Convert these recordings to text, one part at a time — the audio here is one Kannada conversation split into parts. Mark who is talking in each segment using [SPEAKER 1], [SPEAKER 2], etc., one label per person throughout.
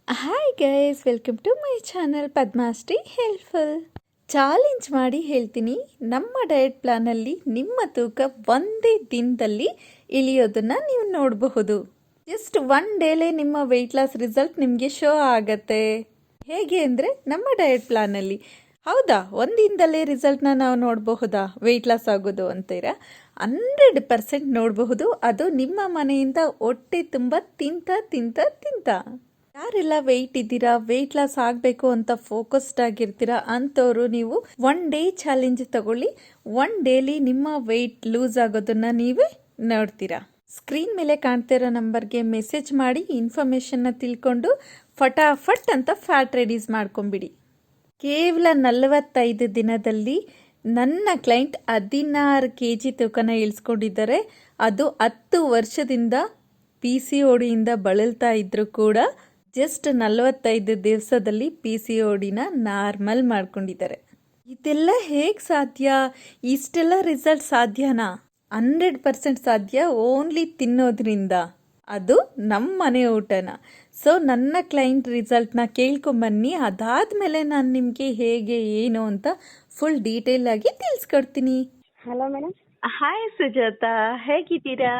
[SPEAKER 1] Hi guys, welcome to my channel Padmashree helpful. Challenge ಮಾಡಿ ಹೇಳ್ತೀನಿ, ನಮ್ಮ ಡಯಟ್ ಪ್ಲಾನಲ್ಲಿ ನಿಮ್ಮ ತೂಕ ಒಂದೇ ದಿನದಲ್ಲಿ ಇಳಿಯೋದನ್ನು ನೀವು ನೋಡಬಹುದು. ಜಸ್ಟ್ ಒನ್ ಡೇಲೇ ನಿಮ್ಮ ವೆಯ್ಟ್ ಲಾಸ್ ರಿಸಲ್ಟ್ ನಿಮಗೆ ಶೋ ಆಗತ್ತೆ. ಹೇಗೆ ಅಂದರೆ ನಮ್ಮ ಡಯಟ್ ಪ್ಲಾನಲ್ಲಿ. ಹೌದಾ, ಒಂದು ದಿನದಲ್ಲೇ ರಿಸಲ್ಟ್ನ ನಾವು ನೋಡಬಹುದಾ ವೆಯ್ಟ್ ಲಾಸ್ ಆಗೋದು ಅಂತೀರಾ? 100% ನೋಡಬಹುದು. ಅದು ನಿಮ್ಮ ಮನೆಯಿಂದ ಹೊಟ್ಟೆ ತುಂಬ ತಿಂತ. ಯಾರೆಲ್ಲ ವೆಯ್ಟ್ ಇದ್ದೀರಾ, ವೆಯ್ಟ್ ಲಾಸ್ ಆಗಬೇಕು ಅಂತ ಫೋಕಸ್ಡ್ ಆಗಿರ್ತೀರಾ ಅಂಥವ್ರು ನೀವು ಒನ್ ಡೇ ಚಾಲೆಂಜ್ ತಗೊಳ್ಳಿ. ಒನ್ ಡೇಲಿ ನಿಮ್ಮ ವೆಯ್ಟ್ ಲೂಸ್ ಆಗೋದನ್ನ ನೀವೇ ನೋಡ್ತೀರಾ. ಸ್ಕ್ರೀನ್ ಮೇಲೆ ಕಾಣ್ತಿರೋ ನಂಬರ್ಗೆ ಮೆಸೇಜ್ ಮಾಡಿ ಇನ್ಫಾರ್ಮೇಷನ್ನ ತಿಳ್ಕೊಂಡು ಫಟಾಫಟ್ ಅಂತ ಫ್ಯಾಟ್ ರೆಡ್ಯೂಸ್ ಮಾಡ್ಕೊಂಬಿಡಿ. ಕೇವಲ 45 ದಿನದಲ್ಲಿ ನನ್ನ ಕ್ಲೈಂಟ್ 16 kg ತೂಕನ ಇಳಿಸ್ಕೊಂಡಿದ್ದಾರೆ. ಅದು 10 ವರ್ಷದಿಂದ PCODಯಿಂದ ಬಳಲ್ತಾ ಇದ್ರು ಕೂಡ ಜಸ್ಟ್ 45 ದಿವಸದಲ್ಲಿ PCODನ ನಾರ್ಮಲ್ ಮಾಡ್ಕೊಂಡಿದ್ದಾರೆ. ಇದೆಲ್ಲ ಹೇಗೆ ಸಾಧ್ಯ? ಇಷ್ಟೆಲ್ಲ ರಿಸಲ್ಟ್ ಸಾಧ್ಯನಾ? 100% ಸಾಧ್ಯ, ಓನ್ಲಿ ತಿನ್ನೋದ್ರಿಂದ. ಅದು ನಮ್ಮ ಮನೆ ಊಟನ. ಸೊ ನನ್ನ ಕ್ಲೈಂಟ್ ರಿಸಲ್ಟ್ನ ಕೇಳ್ಕೊಂಬನ್ನಿ. ಅದಾದಮೇಲೆ ನಾನು ನಿಮಗೆ ಹೇಗೆ ಏನು ಅಂತ ಫುಲ್ ಡೀಟೇಲ್ ಆಗಿ ತಿಳಿಸ್ಕೊಡ್ತೀನಿ.
[SPEAKER 2] Hello madam.
[SPEAKER 1] ಹಾಯ್ ಸುಜಾತಾ, ಹೇಗಿದ್ದೀರಾ?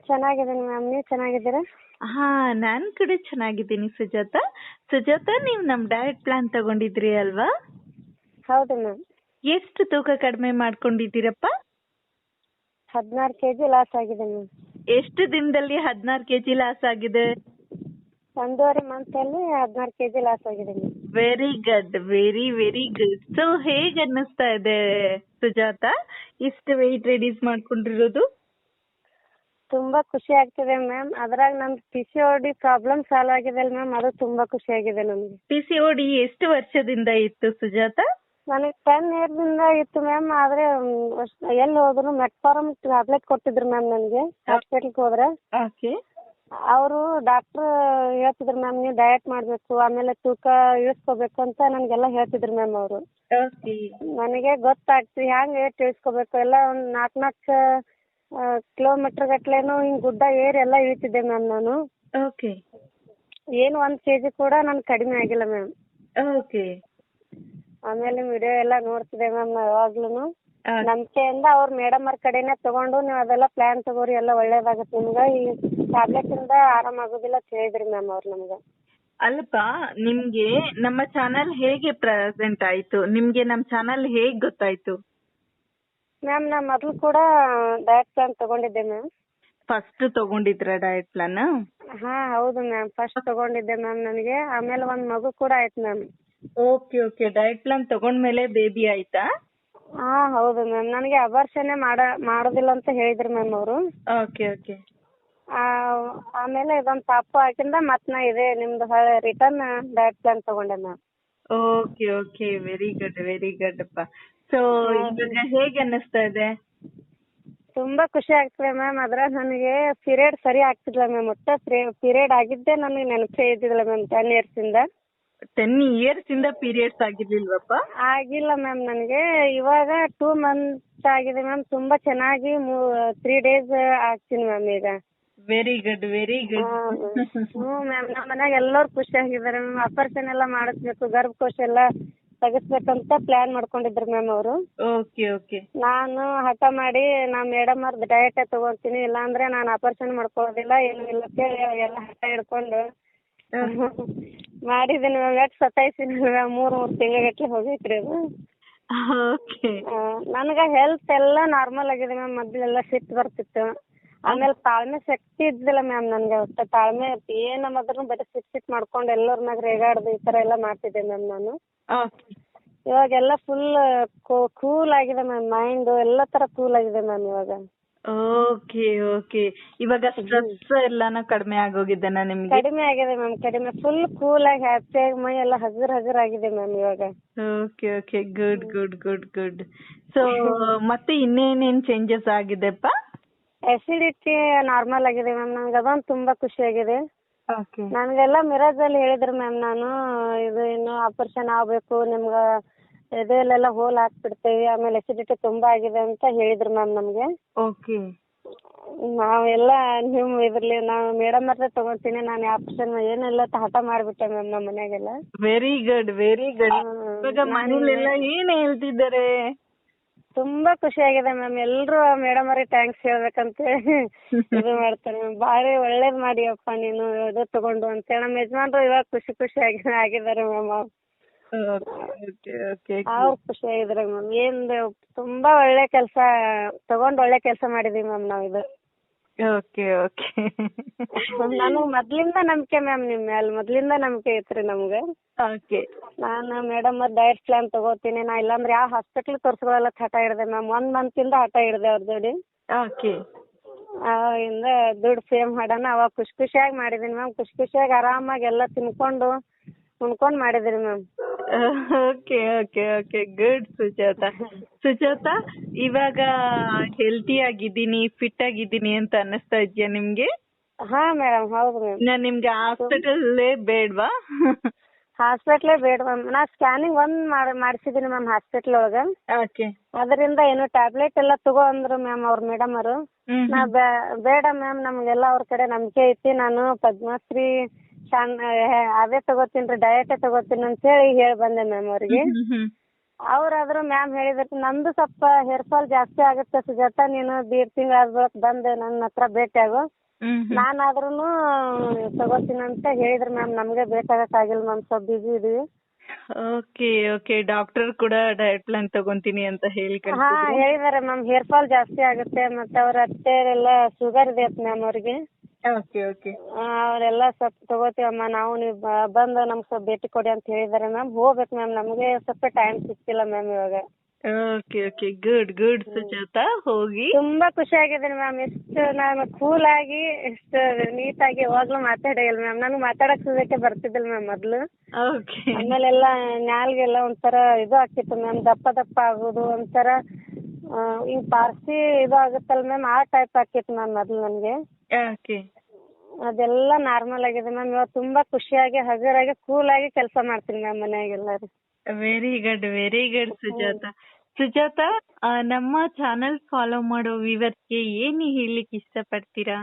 [SPEAKER 2] ಚೆನ್ನಾಗಿದ್ದೀನಿ ಮ್ಯಾಮ್, ನೀವು ಚೆನ್ನಾಗಿದ್ದೀರಾ?
[SPEAKER 1] ನಾನು ಕೂಡ ಚೆನ್ನಾಗಿದ್ದೀನಿ ಸುಜಾತಾ, ನೀವು ನಮ್ಮ ಡಯಟ್ ಪ್ಲಾನ್ ತಗೊಂಡಿದ್ರಿ ಅಲ್ವಾ?
[SPEAKER 2] ಹೌದು ಮ್ಯಾಮ್.
[SPEAKER 1] ಎಷ್ಟು ತೂಕ ಕಡಿಮೆ ಮಾಡ್ಕೊಂಡಿದ್ದೀರಪ್ಪ?
[SPEAKER 2] 16 kg ಲಾಸ್ ಆಗಿದೆ ಮ್ಯಾಮ್.
[SPEAKER 1] ಎಷ್ಟು ದಿನದಲ್ಲಿ 16 kg ಲಾಸ್ ಆಗಿದೆ?
[SPEAKER 2] 1.5 ಮಂತಲ್ಲಿ 16 kg ಲಾಸ್ ಆಗಿದೆ ma'am.
[SPEAKER 1] Very good, very good. So ಹೇಗೆ ಅನ್ನಿಸ್ತಾ ಇದೆ ಸುಜಾತಾ ಇಷ್ಟು ವೆಯ್ಟ್ ರೆಡ್ಯೂಸ್ ಮಾಡ್ಕೊಂಡಿರೋದು?
[SPEAKER 2] ತುಂಬಾ ಖುಷಿ ಆಗ್ತಿದೆ ಮ್ಯಾಮ್. ಅದ್ರಾಗ ನಮ್ PCOD ಪ್ರಾಬ್ಲಮ್ ಸಾಲ್ವ್ ಆಗಿದೆ ಅಲ್ಲ ಮ್ಯಾಮ್, ಅದು ತುಂಬಾ ಖುಷಿ ಆಗಿದೆ ನಮ್ಗೆ.
[SPEAKER 1] PCOD ಎಷ್ಟು ವರ್ಷದಿಂದ ಇತ್ತು ಸುಜಾತಾ?
[SPEAKER 2] ನನಗೆ 10 years ಇಂದ ಇತ್ತು ಮ್ಯಾಮ್. ಆದ್ರೆ ಎಲ್ಲಿ ಹೋದ್ರು ಮೆಟ್ಫಾರ್ಮ್ ಟ್ಯಾಬ್ಲೆಟ್ ಕೊಟ್ಟಿದ್ರು ಮ್ಯಾಮ್ ನನಗೆ. ಹಾಸ್ಪಿಟಲ್ಗೆ ಹೋದ್ರೆ
[SPEAKER 1] ಓಕೆ,
[SPEAKER 2] ಅವರು ಡಾಕ್ಟರ್ ಹೇಳ್ತಿದ್ರು ಮ್ಯಾಮ್, ನೀವು ಡಯಟ್ ಮಾಡ್ಬೇಕು, ಆಮೇಲೆ ತೂಕ ಇಳಿಸ್ಕೋಬೇಕು ಅಂತ ನನ್ಗೆಲ್ಲ ಹೇಳ್ತಿದ್ರು ಮ್ಯಾಮ್ ಅವರು.
[SPEAKER 1] ಓಕೆ,
[SPEAKER 2] ನನಗೆ ಗೊತ್ತಾಗ್ತಿ ಹ್ಯಾಂಗ ವೇಟ್ ಇಳಿಸ್ಕೋಬೇಕು. ಎಲ್ಲ ಒಂದ್ 4 ಕಿಲೋಮೀಟರ್ ಗಟ್ಲೆನು ಹಿಂಗ್ ಗುಡ್ಡ ಏರಿ ಎಲ್ಲ ಇಳಿತಿದ್ದೆ ಮ್ಯಾಮ್ ನಾನು.
[SPEAKER 1] ಓಕೆ,
[SPEAKER 2] ಏನು 1 kg ಕೂಡ ನನ್ ಕಡಿಮೆ ಆಗಿಲ್ಲ ಮ್ಯಾಮ್.
[SPEAKER 1] ಓಕೆ.
[SPEAKER 2] ಆಮೇಲೆ ವಿಡಿಯೋ ಎಲ್ಲ ನೋಡ್ತಿದ್ದೆ ಮ್ಯಾಮ್ ಯಾವಾಗ್ಲೂನು. ನಂಬಿಕೆಯಿಂದ ಅವ್ರ ಮೇಡಮ್ ಅವ್ರ ಕಡೆನೆ ತಗೊಂಡು ನೀವು ಅದೆಲ್ಲ ಪ್ಲಾನ್ ತಗೋರಿ, ಎಲ್ಲ ಒಳ್ಳೇದಾಗತ್ತೆ ನಿಮ್ಗ, ಈ ಟ್ಯಾಬ್ಲೆಟ್ ಇಂದ ಆರಾಮ ಆಗೋದಿಲ್ಲ ಅಂತ ಹೇಳಿದ್ರಿ ಮ್ಯಾಮ್ ಅವ್ರು ನಮ್ಗ.
[SPEAKER 1] ಅಲ್ಪ, ನಿಮ್ಗೆ ನಮ್ಮ ಚಾನಲ್ ಹೇಗೆ ಪ್ರೆಸೆಂಟ್ ಆಯ್ತು? ನಿಮ್ಗೆ ನಮ್ಮ ಚಾನಲ್ ಹೇಗ್ ಗೊತ್ತಾಯ್ತು?
[SPEAKER 2] ಮ್ಯಾಮ್ ನಾ ಮೊದ್ಲು ಕೂಡ ಡಯಟ್ ಪ್ಲಾನ್ ತಗೊಂಡಿದ್ದೆ ಮ್ಯಾಮ್.
[SPEAKER 1] ಫಸ್ಟ್ ತಗೊಂಡಿದ್ರ ಡಯಟ್ ಪ್ಲಾನ್?
[SPEAKER 2] ಹಾ ಹೌದು ಮ್ಯಾಮ್, ಫಸ್ಟ್ ತಗೊಂಡಿದ್ದೆ ಮ್ಯಾಮ್. ನನಗೆ ಆಮೇಲೆ ಒಂದ್ ಮಗು ಕೂಡ ಆಯ್ತು ಮ್ಯಾಮ್.
[SPEAKER 1] ಓಕೆ. ಡಯಟ್ ಪ್ಲಾನ್ ತಗೊಂಡ್ಮೇಲೆ ಬೇಬಿ ಆಯ್ತಾ?
[SPEAKER 2] ಹಾ ಹೌದು ಮ್ಯಾಮ್. ನನಗೆ ಅಬಾರ್ಷನ್ ಮಾಡೋದಿಲ್ಲ ಅಂತ ಹೇಳಿದ್ರು ಮ್ಯಾಮ್ ಅವರು.
[SPEAKER 1] ಓಕೆ.
[SPEAKER 2] ಆಮೇಲೆ ಇದೊಂದು ಪಾಪು ಹಾಕಿಂದ ಮತ್ ನಾ ಇದೆ ನಿಮ್ದು ರಿಟರ್ನ್ ಡಯಟ್ ಪ್ಲಾನ್ ತಗೊಂಡೆ ಮ್ಯಾಮ್.
[SPEAKER 1] ಓಕೆ. ವೆರಿ ಗುಡ್ ಅಪ್ಪ. ಸೊ ಇವಾಗ ಹೇಗೆ ಅನ್ನಿಸ್ತಾ ಇದೆ?
[SPEAKER 2] ತುಂಬಾ ಖುಷಿ ಆಗ್ತದೆ ಮ್ಯಾಮ್. ಅದ್ರಾಗ ನನಗೆ ಪೀರಿಯಡ್ ಸರಿ ಆಗ್ತಿದ್ಲ ಮ್ಯಾಮ್. ಒಟ್ಟ ಪೀರಿಯಡ್ ಆಗಿದ್ದೆ ನನಗೆ ನೆನಪೇ ಇದ್ದಿಲ್ಲ ಮ್ಯಾಮ್ 10 years ಇಂದ.
[SPEAKER 1] 10 years ಇಂದ ಪೀರಿಯಡ್ಸ್ ಆಗಿರ್ಲಿಲ್ವಪ್ಪ?
[SPEAKER 2] ಆಗಿಲ್ಲ ಮ್ಯಾಮ್ ನನಗೆ. ಇವಾಗ 2 months ಆಗಿದೆ ಮ್ಯಾಮ್. ತುಂಬಾ ಚೆನ್ನಾಗಿ 3 days ಆಗ್ತೀನಿ ಮ್ಯಾಮ್ ಈಗ.
[SPEAKER 1] Very good.
[SPEAKER 2] ಹ್ಞೂ ಮ್ಯಾಮ್, ನಮ್ಮ ಮನ್ಯಾಗ ಎಲ್ಲರೂ ಖುಷಿ ಆಗಿದ್ದಾರೆ ಮ್ಯಾಮ್. ಆಪರೇಷನ್ ಎಲ್ಲ ಮಾಡಿಸ್ಬೇಕು, ಗರ್ಭಕೋಶ ಎಲ್ಲ ತೆಗಿಸ್ಬೇಕಂತ ಪ್ಲಾನ್ ಮಾಡ್ಕೊಂಡಿದ್ರು ಮ್ಯಾಮ್ ಅವರು.
[SPEAKER 1] ಓಕೆ.
[SPEAKER 2] ನಾನು ಹಠ ಮಾಡಿ ನಾ ಮೇಡಮ್ ಅವ್ರದ್ದು ಡಯಟೇ ತಗೊಂತೀನಿ, ಇಲ್ಲಾಂದ್ರೆ ನಾನು ಆಪರೇಷನ್ ಮಾಡ್ಕೊಳ್ಳೋದಿಲ್ಲ ಏನು ಇಲ್ಲ ಅಂತೇಳಿ ಎಲ್ಲ ಹಠ ಹಿಡ್ಕೊಂಡು ಮಾಡಿದ್ದೀನಿ ಮ್ಯಾಮ್. ಎಷ್ಟು ಸತಾಯಿಸಿನಿ ಮ್ಯಾಮ್, 3 ತಿಂಗಳಗಟ್ಲೆ ಹೋಗೈತ್ರಿ ಅದು.
[SPEAKER 1] ಓಕೆ.
[SPEAKER 2] ನನಗೆ ಹೆಲ್ತ್ ಎಲ್ಲ ನಾರ್ಮಲ್ ಆಗಿದೆ ಮ್ಯಾಮ್. ಮೊದಲೆಲ್ಲ ಸಿಟ್ಟು ಬರ್ತಿತ್ತು. ಆಮೇಲೆ ತಾಳ್ಮೆ ಶಕ್ತಿ ಇದ್ದಿಲ್ಲ ಮ್ಯಾಮ್ ನನಗೆ. ಒಟ್ಟು ತಾಳ್ಮೆ ಏನು ಮೊದಲು ಬರೀ ಸಿಟ್ಟು ಮಾಡ್ಕೊಂಡು ಎಲ್ಲರನ್ನಾಗ ರೇಗಾಡ್ದು ಈ ಥರ ಎಲ್ಲ ಮಾಡ್ತಿದ್ದೆ ಮ್ಯಾಮ್ ನಾನು. ಇವಾಗೆಲ್ಲ ಫುಲ್ ಕೂಲ್ ಆಗಿದೆ ಮ್ಯಾಮ್. ಮೈಂಡ್ ಎಲ್ಲ ತರ ಕೂಲ್ ಆಗಿದೆ ಮ್ಯಾಮ್ ಇವಾಗ.
[SPEAKER 1] ಓಕೆ. ಇವಾಗ ಸ್ಟ್ರೆಸ್ ಎಲ್ಲಾನು ಕಡಿಮೆ ಆಗೋಗಿದ್ದನ ನಿಮ್ಗೆ?
[SPEAKER 2] ಕಡಿಮೆ ಆಗಿದೆ ಮ್ಯಾಮ್, ಕಡಿಮೆ. ಫುಲ್ ಕೂಲ್ ಆಗಿ ಹ್ಯಾಪಿಯಾಗಿ ಮೈ ಎಲ್ಲ ಹಗುರ್ ಆಗಿದೆ ಮ್ಯಾಮ್ ಇವಾಗ.
[SPEAKER 1] ಓಕೆ. ಗುಡ್. ಸೊ ಮತ್ತೆ ಇನ್ನೇನೇನ್ ಚೇಂಜಸ್ ಆಗಿದೆಪ್ಪ?
[SPEAKER 2] ಅಸಿಡಿಟಿ ನಾರ್ಮಲ್ ಆಗಿದೆ ಮ್ಯಾಮ್. ನನಗೆ ಅದೊಂದು ತುಂಬಾ ಖುಷಿ ಆಗಿದೆ.
[SPEAKER 1] ಓಕೆ.
[SPEAKER 2] ನನಗೆಲ್ಲ ಮಿರಾಜಲ್ಲಿ ಹೇಳಿದ್ರು ಮ್ಯಾಮ್, ನಾನು ಇದು ಇನ್ನು ಆಪರೇಷನ್ ಆಗ್ಬೇಕು, ನಿಮ್ಗೆ ಎದೆಯಲ್ಲೆಲ್ಲ ಹೋಲ್ ಹಾಕ್ಬಿಡ್ತೇವೆ, ಆಮೇಲೆ ಅಸಿಡಿಟಿ ತುಂಬಾ ಆಗಿದೆ ಅಂತ ಹೇಳಿದ್ರು ಮ್ಯಾಮ್ ನಮ್ಗೆ.
[SPEAKER 1] ಓಕೆ.
[SPEAKER 2] ನಾವೆಲ್ಲ ನಿಮ್ ಇದ್ರಲ್ಲಿ ನಾವು ಮೇಡಮ್ ಹತ್ರ ತಗೊಂತೀನಿ, ನಾನು ಆಪ್ಷನ್ ಏನೆಲ್ಲ ಹಠ ಮಾಡ್ಬಿಟ್ಟೆ ಮ್ಯಾಮ್ ನಮ್ಮ ಮನ್ಯಾಗೆಲ್ಲ.
[SPEAKER 3] Very good very good. ಇವಾಗ ಮನೇಲೆಲ್ಲ ಏನ್ ಹೇಳ್ತಿದ್ದಾರೆ?
[SPEAKER 2] ತುಂಬಾ ಖುಷಿ ಆಗಿದೆ ಮ್ಯಾಮ್. ಎಲ್ರು ಮೇಡಮ್ ಅವ್ರಿಗೆ ಥ್ಯಾಂಕ್ಸ್ ಹೇಳ್ಬೇಕಂತ ಇದು ಮಾಡ್ತಾರೆ ಮ್ಯಾಮ್. ಭಾರಿ ಒಳ್ಳೇದ್ ಮಾಡಿಯಪ್ಪ ನೀನು ಇದು ತಗೊಂಡು ಅಂತೇಳಿ ನಮ್ಮ ಯಜಮಾನ್ರು ಇವಾಗ ಖುಷಿ ಆಗಿದ್ದಾರೆ ಮ್ಯಾಮ್. ಅವ್ರು ಖುಷಿ ಆಗಿದ್ದಾರೆ ಮ್ಯಾಮ್. ಏನ್ ತುಂಬಾ ಒಳ್ಳೆ ಕೆಲಸ ತಗೊಂಡ್ ಒಳ್ಳೆ ಕೆಲಸ ಮಾಡಿದೀವಿ ಮ್ಯಾಮ್ ನಾವ್ ಇದು.
[SPEAKER 3] Okay okay.
[SPEAKER 2] ನನಗ್ ಮೊದ್ಲಿಂದ ನಂಬಿಕೆ ಮ್ಯಾಮ್ ನಿಮ್ ಮ್ಯಾಲ್ ಮೊದ್ಲಿಂದ ನಂಬಿಕೆ ಐತ್ರಿ ನಮ್ಗೆ.
[SPEAKER 3] ಓಕೆ.
[SPEAKER 2] ನಾನು ಮೇಡಮ್ ಡಯಟ್ ಪ್ಲಾನ್ ತಗೋತೀನಿ, ನಾ ಇಲ್ಲಾಂದ್ರೆ ಯಾವ ಹಾಸ್ಪಿಟ್ಲ್ ತೋರ್ಸ್ಕೊಳ್ಳಲ್ಲ ಹಠ ಹಿಡ್ದೆ ಮ್ಯಾಮ್. 1 month ಇಂದ ಹಠ ಹಿಡ್ದೆ ಅವ್ರ ಜೋಡಿ.
[SPEAKER 3] ಓಕೆ.
[SPEAKER 2] ಅವಾಗಿಂದ ದುಡ್ಡು ಸೇವ್ ಮಾಡೋಣ. ಅವಾಗ ಖುಷಿಯಾಗಿ ಮಾಡಿದೀನಿ ಮ್ಯಾಮ್. ಖುಷಿಯಾಗಿ ಆರಾಮಾಗಿ ಎಲ್ಲ ತಿನ್ಕೊಂಡು ಉಣ್ಕೊಂಡ್ ಮಾಡಿದೀನಿ ma'am.
[SPEAKER 3] Okay okay okay good Sujatha. Sujatha, ಇವಾಗ ಹೆಲ್ತಿ ಆಗಿದ್ದೀನಿ, ಫಿಟ್ ಆಗಿದ್ದೀನಿ ಅಂತ ಅನ್ನಿಸ್ತಾ ಇದ್ಯಾ ನಿಮ್ಗೆ?
[SPEAKER 2] ಹಾ ಮೇಡಮ್, ಹೌದು ಮ್ಯಾಮ್.
[SPEAKER 3] ನಾನ್ ನಿಮ್ಗೆ ಹಾಸ್ಪಿಟಲ್ಲೇ ಬೇಡ್ವಾ?
[SPEAKER 2] ಹಾಸ್ಪಿಟ್ಲೇ ಬೇಡ ಮ್ಯಾಮ್. ನಾ ಸ್ಕ್ಯಾನಿಂಗ್ ಮಾಡಿಸಿದೀನಿ ಮ್ಯಾಮ್ ಹಾಸ್ಪಿಟ್ಲ್ ಒಳಗ.
[SPEAKER 3] ಓಕೆ.
[SPEAKER 2] ಅದರಿಂದ ಏನು ಟ್ಯಾಬ್ಲೆಟ್ ಎಲ್ಲ ತಗೋ ಅಂದ್ರು ಮ್ಯಾಮ್ ಅವ್ರ ಮೇಡಮ್ ಅವರು. ನಾ ಬೇಡ ಮ್ಯಾಮ್, ನಮ್ಗೆಲ್ಲ ಅವ್ರ ಕಡೆ ನಂಬಿಕೆ ಐತಿ, ನಾನು ಪದ್ಮಶ್ರೀ ಅದೇ ತಗೋತೀನಿ, ಡಯಟೇ ತಗೋತೀನಿ ಅಂತ ಹೇಳಿ ಬಂದೆ ಮ್ಯಾಮ್ ಅವ್ರಿಗೆ. ಅವ್ರಾದ್ರು ಮ್ಯಾಮ್ ಹೇಳಿದ್ರು ನಂದು ಸ್ವಲ್ಪ ಹೇರ್ ಫಾಲ್ ಜಾಸ್ತಿ ಆಗುತ್ತೆ ಸುಜಾತ, ನೀನು 1.5 ತಿಂಗಳ ಬಂದೆ ನನ್ನ ಹತ್ರ ಭೇಟಿ ಆಗು, ನಾನಾದ್ರೂ ತಗೋತೀನಿ ಅಂತ ಹೇಳಿದ್ರು ಮ್ಯಾಮ್. ನಮ್ಗೆ ಬೇಕಾಗಕ್ಕಾಗಿಲ್ಲ ಮ್ಯಾಮ್, ಸ್ವಲ್ಪ ಬಿಜಿ ಇದೀವಿ.
[SPEAKER 3] Okay okay. ಡಾಕ್ಟರ್ ಕೂಡ ಡಯಟ್ ಪ್ಲಾನ್ ತಗೊಂತೀನಿ ಅಂತ ಹೇಳಿ
[SPEAKER 2] ಹಾ ಹೇಳಿದಾರೆ ಮ್ಯಾಮ್. ಹೇರ್ ಫಾಲ್ ಜಾಸ್ತಿ ಆಗುತ್ತೆ, ಮತ್ತೆ ಅವ್ರ ಅತ್ತೆರೆಲ್ಲ ಶುಗರ್ ಇದೆ ಮ್ಯಾಮ್ ಅವ್ರಿಗೆ.
[SPEAKER 3] Okay okay.
[SPEAKER 2] ಅವರೆಲ್ಲ ಸ್ವಲ್ಪ ತಗೋತೀವಮ್ಮ ನಾವು, ನೀವು ಬಂದು ನಮ್ಗೆ ಸ್ವಲ್ಪ ಭೇಟಿ ಕೊಡಿ ಅಂತ ಹೇಳಿದಾರೆ ಮ್ಯಾಮ್. ಹೋಗ್ಬೇಕು ಮ್ಯಾಮ್, ನಮ್ಗೆ ಸ್ವಲ್ಪ ಟೈಮ್ ಸಿಕ್ತಿಲ್ಲ ಮ್ಯಾಮ್ ಇವಾಗ.
[SPEAKER 3] Okay okay good good Sujatha, ಹೋಗಿ.
[SPEAKER 2] ತುಂಬಾ ಖುಷಿ ಆಗಿದ್ದೀನಿ ಮ್ಯಾಮ್. ಎಷ್ಟು ನಾನು ಕೂಲ್ ಆಗಿ ಎಷ್ಟು ನೀಟಾಗಿ ಯಾವಾಗ್ಲೂ ಮಾತಾಡಿಲ್ಲ ಮ್ಯಾಮ್. ನನಗೆ ಮಾತಾಡಕ್ ಸುಜಕ್ಕೆ ಬರ್ತಿದ್ದಿಲ್ಲ ಮ್ಯಾಮ್ ಮೊದ್ಲು.
[SPEAKER 3] ಓಕೆ.
[SPEAKER 2] ಆಮೇಲೆಲ್ಲ ನಾಲ್ಗೆಲ್ಲ ಒಂಥರ ಇದು ಆಗ್ತಿತ್ತು ಮ್ಯಾಮ್, ದಪ್ಪ ಆಗೋದು ಒಂಥರ ಈಗ ಪಾರ್ಸಿ ಇದು ಆಗುತ್ತಲ್ಲ ಮ್ಯಾಮ್, ಆ ಟೈಪ್ ಆಗ್ತಿತ್ತು ಮ್ಯಾಮ್ ಮೊದ್ಲು ನನಗೆ.
[SPEAKER 3] ಓಕೆ.
[SPEAKER 2] ಅದೆಲ್ಲ ನಾರ್ಮಲ್ ಆಗಿದೆ ಮ್ಯಾಮ್. ಇವಾಗ ತುಂಬಾ ಖುಷಿಯಾಗಿ ಹಗುರಾಗಿ ಕೂಲ್ ಆಗಿ ಕೆಲಸ ಮಾಡ್ತೀನಿ ಮ್ಯಾಮ್ ಮನೆಯಾಗೆಲ್ಲರೂ.
[SPEAKER 3] Very good Sujatha. ಸುಜಾತ, ನಮ್ಮ ಚಾನೆಲ್ ಫಾಲೋ ಮಾಡೋ ವ್ಯೂವರ್ಸ್ಗೆ ಏನು ಹೇಳಲಿಕ್ಕೆ ಇಷ್ಟಪಡ್ತೀರಾ?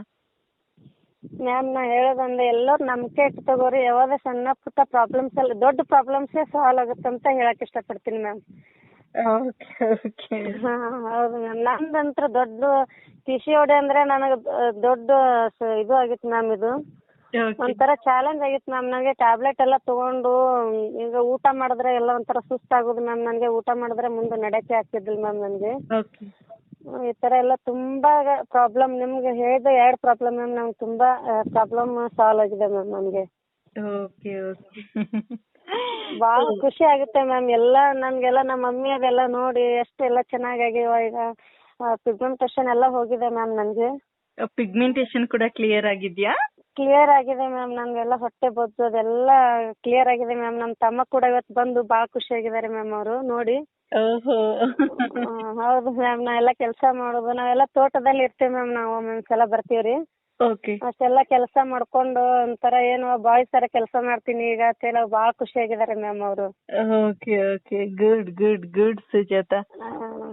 [SPEAKER 2] ಮ್ಯಾಮ್ ನಾ ಹೇಳೋದಂದ್ರೆ ಎಲ್ಲರೂ ನಂಬಿಕೆ ಇಟ್ಟು ತಗೋರಿ. ಯಾವ್ದೇ ಸಣ್ಣ ಪುಟ್ಟ ಪ್ರಾಬ್ಲಮ್ಸ್ ಅಲ್ಲ, ದೊಡ್ಡ ಪ್ರಾಬ್ಲಮ್ಸೇ ಸಾಲ್ವ್ ಆಗುತ್ತೆ ಅಂತ ಹೇಳಕ್ ಇಷ್ಟಪಡ್ತೀನಿ ಮ್ಯಾಮ್.
[SPEAKER 3] Okay okay.
[SPEAKER 2] ಹಾ ಹೌದು ಮ್ಯಾಮ್. ನಂದಂತ್ರ ದೊಡ್ಡ PCOD ಅಂದ್ರೆ ನನಗೆ ದೊಡ್ಡ ಇದು ಆಗಿತ್ತು ಮ್ಯಾಮ್. ಇದು ಒಂಥರ ಚಾಲೆಂಜ್ ಆಗಿತ್ತು ಮ್ಯಾಮ್ ನನಗೆ. ಟ್ಯಾಬ್ಲೆಟ್ ಎಲ್ಲ ತಗೊಂಡು ಈಗ ಊಟ ಮಾಡಿದ್ರೆ ಎಲ್ಲ ಒಂಥರ ಸುಸ್ತಾಗೋದು ಮ್ಯಾಮ್ ನನಗೆ. ಊಟ ಮಾಡಿದ್ರೆ ಮುಂದೆ ನಡೆಯಕ್ಕೆ ಆಗ್ತಿದ್ದಿಲ್ಲ ಮ್ಯಾಮ್ ನನಗೆ. ಈ ತರ ಎಲ್ಲ ತುಂಬಾ ಪ್ರಾಬ್ಲಮ್ ನಿಮ್ಗೆ ಹೇಳಿದ 2 ಪ್ರಾಬ್ಲಮ್ ಮ್ಯಾಮ್. ನಂಗೆ ತುಂಬಾ ಪ್ರಾಬ್ಲಮ್ ಸಾಲ್ವ್ ಆಗಿದೆ ಮ್ಯಾಮ್ ನನಗೆ.
[SPEAKER 3] Okay okay.
[SPEAKER 2] ಭಾಳ ಖುಷಿ ಆಗುತ್ತೆ ಮ್ಯಾಮ್. ಎಲ್ಲ ನನ್ಗೆಲ್ಲ ನಮ್ಮ ಮಮ್ಮಿ ಅದೆಲ್ಲ ನೋಡಿ ಎಷ್ಟೆಲ್ಲ ಚೆನ್ನಾಗಾಗಿವ. ಈಗ ಪಿಗ್ಮೆಂಟೇಷನ್ ಎಲ್ಲ ಹೋಗಿದೆ ಮ್ಯಾಮ್ ನನಗೆ.
[SPEAKER 3] ಪಿಗ್ಮೆಂಟೇಷನ್ ಕೂಡ ಕ್ಲಿಯರ್ ಆಗಿದ್ಯಾ?
[SPEAKER 2] ಕ್ಲಿಯರ್ ಆಗಿದೆ ಮ್ಯಾಮ್. ನನ್ಗೆಲ್ಲ ಹೊಟ್ಟೆ ಬೊಜ್ಜು ಅದೆಲ್ಲ ಕ್ಲಿಯರ್ ಆಗಿದೆ ಮ್ಯಾಮ್. ನಮ್ಮ ತಮ್ಮ ಕೂಡ ಇವತ್ತು ಬಂದು ಭಾಳ ಖುಷಿಯಾಗಿದ್ದಾರೆ ಮ್ಯಾಮ್ ಅವರು ನೋಡಿ.
[SPEAKER 3] ಓಹೋ.
[SPEAKER 2] ಹೌದು ಮ್ಯಾಮ್. ನಾ ಎಲ್ಲ ಕೆಲಸ ಮಾಡೋದು, ನಾವೆಲ್ಲ ತೋಟದಲ್ಲಿ ಇರ್ತೀವಿ ಮ್ಯಾಮ್. ನಾವು ಒಮ್ಮೊಂದ್ಸಲ ಬರ್ತೀವ್ರಿ.
[SPEAKER 3] ಓಕೆ.
[SPEAKER 2] ಅಷ್ಟೆಲ್ಲ ಕೆಲಸ ಮಾಡ್ಕೊಂಡು ಒಂಥರ ಏನೋ ಬಾಯ್ಸ್ ತರ ಕೆಲಸ ಮಾಡ್ತೀನಿ ಈಗ ಅಂತ ಭಾಳ ಖುಷಿಯಾಗಿದ್ದಾರೆ ಮ್ಯಾಮ್ ಅವರು.
[SPEAKER 3] Okay okay good good good Sujatha.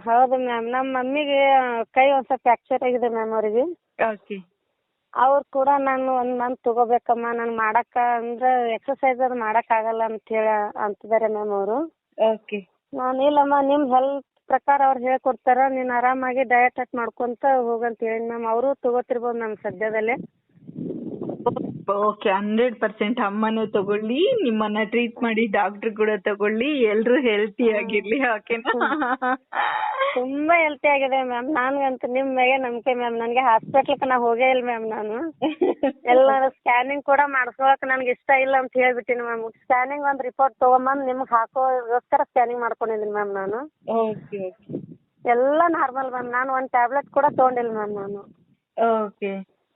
[SPEAKER 2] ಹೌದು ಮ್ಯಾಮ್. ನಮ್ಮ ಮಮ್ಮಿಗೆ ಕೈ ಒಂದ್ ಸ್ವಲ್ಪ ಫ್ರಾಕ್ಚರ್ ಆಗಿದೆ ಮ್ಯಾಮ್ ಅವರಿಗೆ.
[SPEAKER 3] ಓಕೆ.
[SPEAKER 2] ಅವ್ರು ಕೂಡ ನಾನು 1 month ತಗೋಬೇಕಮ್ಮ, ನಾನು ಮಾಡಕ್ಕ ಅಂದ್ರೆ ಎಕ್ಸರ್ಸೈಸ್ ಅದು ಮಾಡಕ್ ಆಗಲ್ಲ ಅಂತ ಹೇಳಿ ಅಂತಿದ್ದಾರೆ ಮ್ಯಾಮ್ ಅವರು.
[SPEAKER 3] ಓಕೆ.
[SPEAKER 2] ನಾನು ಇಲ್ಲಮ್ಮ, ನಿಮ್ ಹೆಲ್ತ್ ಪ್ರಕಾರ ಅವ್ರು ಹೇಳ್ಕೊಡ್ತಾರ, ನೀನ್ ಆರಾಮಾಗಿ ಡಯಟ್ ಮಾಡ್ಕೊಂತ ಹೋಗಂತ ಹೇಳಿ ಮ್ಯಾಮ್. ಅವರು ತಗೋತಿರ್ಬೋದು ಮ್ಯಾಮ್ ಸದ್ಯದಲ್ಲೇ.
[SPEAKER 3] ಓಕೆ 100% ಅಮ್ಮನೂ ತಗೊಳ್ಳಿ, ನಿಮ್ಮನ್ನ ಟ್ರೀಟ್ ಮಾಡಿ ಡಾಕ್ಟರ್ ಕೂಡ ತಗೊಳ್ಳಿ, ಎಲ್ರು ಹೆಲ್ತಿ ಆಗಿರ್ಲಿ. ಓಕೆನಾ?
[SPEAKER 2] ತುಂಬಾ ಹೆಲ್ತಿ ಆಗಿದೆ ಮ್ಯಾಮ್. ನನ್ಗಂತೂ ನಿಮ್ ಮೇಲೆ ನಂಬಿಕೆ ಮ್ಯಾಮ್. ನನ್ಗೆ ಹಾಸ್ಪಿಟ್ಲ್ಗೆ ನಾ ಹೋಗೇ ಇಲ್ಲ ಮ್ಯಾಮ್. ನಾನು ಎಲ್ಲಾರು ಸ್ಕ್ಯಾನಿಂಗ್ ಕೂಡ ಮಾಡ್ಕೊಳಕ್ ನನ್ಗೆ ಇಷ್ಟ ಇಲ್ಲ ಅಂತ ಹೇಳ್ಬಿಟ್ಟಿನಿ ಮ್ಯಾಮ್. ಸ್ಕ್ಯಾನಿಂಗ್ ಒಂದ್ ರಿಪೋರ್ಟ್ ತಗೊಂಬಂದ್ ನಿಮ್ಗೆ ಹಾಕೋಗೋಸ್ಕರ ಸ್ಕ್ಯಾನಿಂಗ್ ಮಾಡ್ಕೊಂಡಿದ್ದೀನಿ ಮ್ಯಾಮ್ ನಾನು.
[SPEAKER 3] Okay okay.
[SPEAKER 2] ಎಲ್ಲ ನಾರ್ಮಲ್ ಮ್ಯಾಮ್. ನಾನು 1 ಟ್ಯಾಬ್ಲೆಟ್ ಕೂಡ ತಗೊಂಡಿಲ್ಲ ಮ್ಯಾಮ್ ನಾನು.
[SPEAKER 3] ಓಕೆ.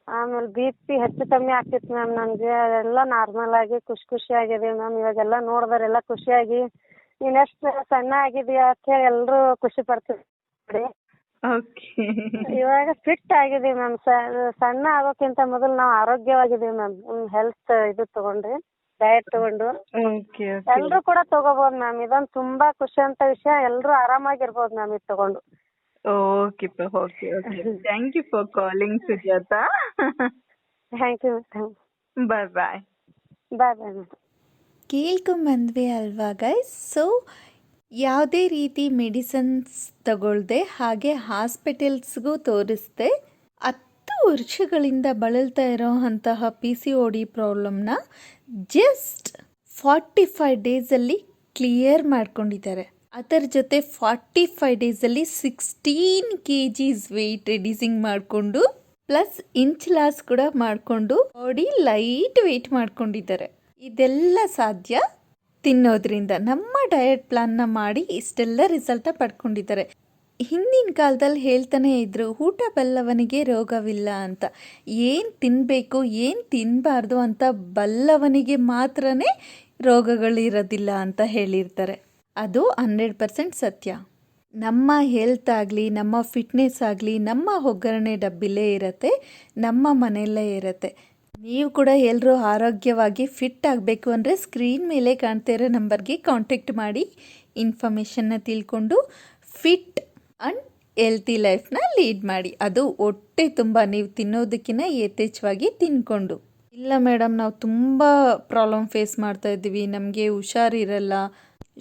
[SPEAKER 2] ಆಮೇಲೆ BP ಹೆಚ್ಚು ಕಮ್ಮಿ ಆಗ್ತಿತ್ತು ಮ್ಯಾಮ್ ನನಗೆ. ಅದೆಲ್ಲ ನಾರ್ಮಲ್ ಆಗಿ ಖುಷಿ ಆಗಿದೆ ಮ್ಯಾಮ್. ಇವಾಗೆಲ್ಲ ನೋಡಿದರೆಲ್ಲ ಖುಷಿಯಾಗಿ ನೀನ್ ಎಷ್ಟು ಸಣ್ಣ ಆಗಿದೀಯ ಅಂತ ಹೇಳಿ ಎಲ್ಲರೂ ಖುಷಿ ಪಡ್ತಿದ್ರು. ಇವಾಗ ಫಿಟ್ ಆಗಿದೀವಿ ಮ್ಯಾಮ್. ಸಣ್ಣ ಆಗೋಕ್ಕಿಂತ ಮೊದಲು ನಾವು ಆರೋಗ್ಯವಾಗಿದೀವಿ ಮ್ಯಾಮ್. ಹೆಲ್ತ್ ಇದು ತಗೊಂಡ್ರಿ, ಡಯಟ್ ತಗೊಂಡು ಎಲ್ರು ಕೂಡ ತಗೋಬಹುದು ಮ್ಯಾಮ್. ಇದೊಂದು ತುಂಬಾ ಖುಷಿ ಅಂತ ವಿಷಯ. ಎಲ್ರು ಆರಾಮಾಗಿರ್ಬೋದು ಮ್ಯಾಮ್ ಇದು ತಗೊಂಡು.
[SPEAKER 3] Okay okay okay thank you for calling Sujatha.
[SPEAKER 2] Thank you madam.
[SPEAKER 3] Bye bye.
[SPEAKER 2] Bye bye madam.
[SPEAKER 1] ಕೇಳ್ಕೊಂಬಂದ್ವಿ ಅಲ್ವಾ ಗೈಸ್. ಸೊ ಯಾವುದೇ ರೀತಿ ಮೆಡಿಸನ್ಸ್ ತಗೊಳ್ದೆ ಹಾಗೆ ಹಾಸ್ಪಿಟಲ್ಸ್ಗೂ ತೋರಿಸ್ದೆ 10 ವರ್ಷಗಳಿಂದ ಬಳಲ್ತಾ ಇರೋ ಅಂತಹ PCOD ಪ್ರಾಬ್ಲಮ್ನ ಜಸ್ಟ್ 45 ಡೇಸಲ್ಲಿ ಕ್ಲಿಯರ್ ಮಾಡ್ಕೊಂಡಿದ್ದಾರೆ. ಅದರ ಜೊತೆ 45 ಡೇಸಲ್ಲಿ 16 kgs ವೆಯ್ಟ್ ರಿಡ್ಯೂಸಿಂಗ್ ಮಾಡಿಕೊಂಡು ಪ್ಲಸ್ ಇಂಚ್ ಲಾಸ್ ಕೂಡ ಮಾಡಿಕೊಂಡು ಬಾಡಿ ಲೈಟ್ ವೆಯ್ಟ್ ಮಾಡ್ಕೊಂಡಿದ್ದಾರೆ. ಇದೆಲ್ಲ ಸಾಧ್ಯ ತಿನ್ನೋದ್ರಿಂದ. ನಮ್ಮ ಡಯಟ್ ಪ್ಲಾನ್ನ ಮಾಡಿ ಇಷ್ಟೆಲ್ಲ ರಿಸಲ್ಟ ಪಡ್ಕೊಂಡಿದ್ದಾರೆ. ಹಿಂದಿನ ಕಾಲದಲ್ಲಿ ಹೇಳ್ತಾನೆ ಇದ್ರು ಊಟ ಬಲ್ಲವನಿಗೆ ರೋಗವಿಲ್ಲ ಅಂತ. ಏನು ತಿನ್ನಬೇಕು ಏನು ತಿನ್ನಬಾರ್ದು ಅಂತ ಬಲ್ಲವನಿಗೆ ಮಾತ್ರನೇ ರೋಗಗಳಿರೋದಿಲ್ಲ ಅಂತ ಹೇಳಿರ್ತಾರೆ. ಅದು 100% ಸತ್ಯ. ನಮ್ಮ ಹೆಲ್ತ್ ಆಗಲಿ ನಮ್ಮ ಫಿಟ್ನೆಸ್ ಆಗಲಿ ನಮ್ಮ ಒಗ್ಗರಣೆ ಡಬ್ಬಿಲೇ ಇರುತ್ತೆ, ನಮ್ಮ ಮನೆಯಲ್ಲೇ ಇರುತ್ತೆ. ನೀವು ಕೂಡ ಎಲ್ಲರೂ ಆರೋಗ್ಯವಾಗಿ ಫಿಟ್ ಆಗಬೇಕು ಅಂದರೆ ಸ್ಕ್ರೀನ್ ಮೇಲೆ ಕಾಣ್ತಾ ಇರೋ ನಂಬರ್ಗೆ ಕಾಂಟ್ಯಾಕ್ಟ್ ಮಾಡಿ ಇನ್ಫಾರ್ಮೇಷನ್ನ ತಿಳ್ಕೊಂಡು ಫಿಟ್ ಆ್ಯಂಡ್ ಹೆಲ್ತಿ ಲೈಫ್ನ ಲೀಡ್ ಮಾಡಿ. ಅದು ಹೊಟ್ಟೆ ತುಂಬ ನೀವು ತಿನ್ನೋದಕ್ಕಿಂತ ಯಥೇಚ್ಛವಾಗಿ ತಿನ್ಕೊಂಡು. ಇಲ್ಲ ಮೇಡಮ್ ನಾವು ತುಂಬ ಪ್ರಾಬ್ಲಮ್ ಫೇಸ್ ಮಾಡ್ತಾ ಇದ್ದೀವಿ, ನಮಗೆ ಹುಷಾರಿರಲ್ಲ,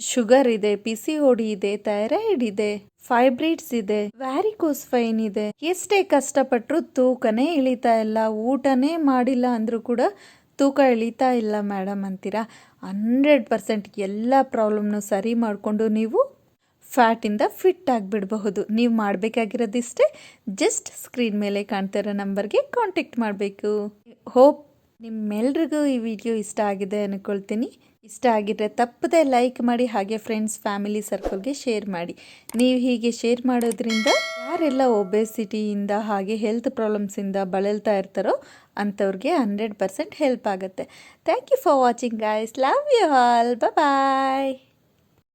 [SPEAKER 1] ಶುಗರ್ ಇದೆ, PCOD ಇದೆ, ಥೈರಾಯ್ಡ್ ಇದೆ, ಫೈಬ್ರಿಡ್ಸ್ ಇದೆ, ವ್ಯಾರಿಕೋಸ್ ಫೈನ್ ಇದೆ, ಎಷ್ಟೇ ಕಷ್ಟಪಟ್ಟರು ತೂಕನೇ ಇಳಿತಾ ಇಲ್ಲ, ಊಟನೇ ಮಾಡಿಲ್ಲ ಅಂದರೂ ಕೂಡ ತೂಕ ಇಳಿತಾ ಇಲ್ಲ ಮೇಡಮ್ ಅಂತೀರಾ. 100% ಎಲ್ಲ ಪ್ರಾಬ್ಲಮ್ನು ಸರಿ ಮಾಡಿಕೊಂಡು ನೀವು ಫ್ಯಾಟಿಂದ ಫಿಟ್ ಆಗಿಬಿಡಬಹುದು. ನೀವು ಮಾಡಬೇಕಾಗಿರೋದಿಷ್ಟೇ, ಜಸ್ಟ್ ಸ್ಕ್ರೀನ್ ಮೇಲೆ ಕಾಣ್ತಾ ಇರೋ ನಂಬರ್ಗೆ ಕಾಂಟ್ಯಾಕ್ಟ್ ಮಾಡಬೇಕು. ಹೋಪ್ ನಿಮ್ಮೆಲ್ರಿಗೂ ಈ ವಿಡಿಯೋ ಇಷ್ಟ ಆಗಿದೆ ಅಂದ್ಕೊಳ್ತೀನಿ. ಇಷ್ಟ ಆಗಿದ್ರೆ ತಪ್ಪದೆ ಲೈಕ್ ಮಾಡಿ, ಹಾಗೆ ಫ್ರೆಂಡ್ಸ್ ಫ್ಯಾಮಿಲಿ ಸರ್ಕಲ್ಗೆ ಶೇರ್ ಮಾಡಿ. ನೀವು ಹೀಗೆ ಶೇರ್ ಮಾಡೋದ್ರಿಂದ ಯಾರೆಲ್ಲ ಒಬೆಸಿಟಿಯಿಂದ ಹಾಗೆ ಹೆಲ್ತ್ ಪ್ರಾಬ್ಲಮ್ಸಿಂದ ಬಳಲ್ತಾ ಇರ್ತಾರೋ ಅಂಥವ್ರಿಗೆ 100% ಹೆಲ್ಪ್ ಆಗುತ್ತೆ. Thank you for watching guys. Love you all. Bye.